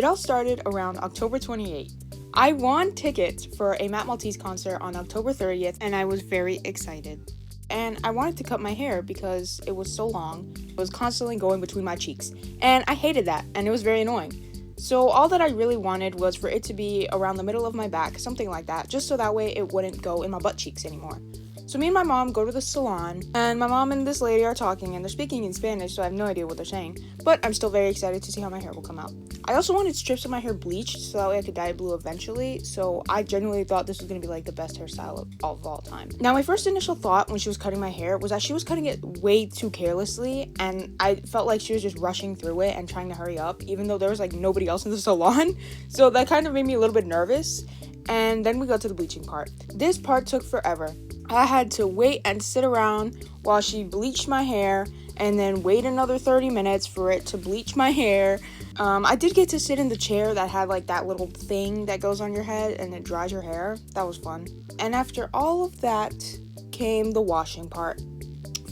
It all started around October 28th. I won tickets for a Matt Maltese concert on October 30th, and I was very excited. And I wanted to cut my hair because it was so long. It was constantly going between my cheeks. And I hated that, and it was very annoying. So all that I really wanted was for it to be around the middle of my back, something like that, just so that way it wouldn't go in my butt cheeks anymore. So me and my mom go to the salon, and my mom and this lady are talking, and they're speaking in Spanish, so I have no idea what they're saying. But I'm still very excited to see how my hair will come out. I also wanted strips of my hair bleached, so that way I could dye it blue eventually, so I genuinely thought this was going to be like the best hairstyle of all time. Now, my first initial thought when she was cutting my hair was that she was cutting it way too carelessly, and I felt like she was just rushing through it and trying to hurry up, even though there was like nobody else in the salon, so that kind of made me a little bit nervous. And then we got to the bleaching part. This part took forever. I had to wait and sit around while she bleached my hair, and then wait another 30 minutes for it to bleach my hair. I did get to sit in the chair that had like that little thing that goes on your head and it dries your hair. That was fun. And after all of that came the washing part.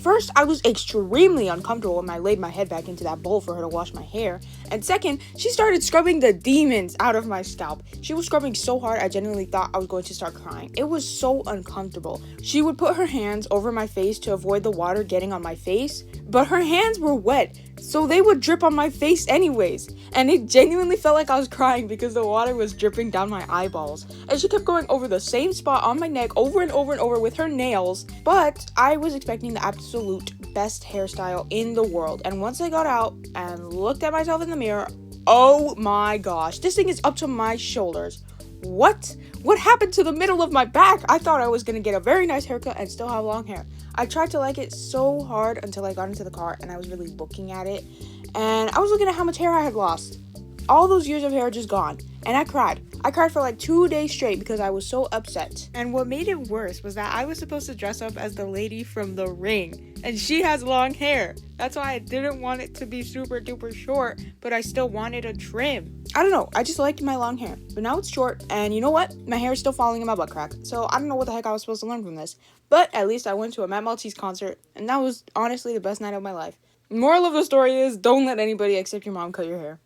First, I was extremely uncomfortable when I laid my head back into that bowl for her to wash my hair. And second, she started scrubbing the demons out of my scalp. She was scrubbing so hard, I genuinely thought I was going to start crying. It was so uncomfortable. She would put her hands over my face to avoid the water getting on my face, but her hands were wet, so they would drip on my face anyways. And it genuinely felt like I was crying because the water was dripping down my eyeballs. And she kept going over the same spot on my neck over and over and over with her nails. But I was expecting the absolute best hairstyle in the world. And once I got out and looked at myself in the mirror, oh my gosh, this thing is up to my shoulders. What happened to the middle of my back? I thought I was gonna get a very nice haircut and still have long hair. I tried to like it so hard until I got into the car and I was really looking at it, and I was looking at how much hair I had lost. All those years of hair just gone, and I cried. I cried for like 2 days straight because I was so upset. And what made it worse was that I was supposed to dress up as the lady from The Ring, and she has long hair. That's why I didn't want it to be super duper short, but I still wanted a trim. I don't know, I just liked my long hair, but now it's short, and you know what? My hair is still falling in my butt crack, so I don't know what the heck I was supposed to learn from this. But at least I went to a Matt Maltese concert, and that was honestly the best night of my life. Moral of the story is, don't let anybody except your mom cut your hair.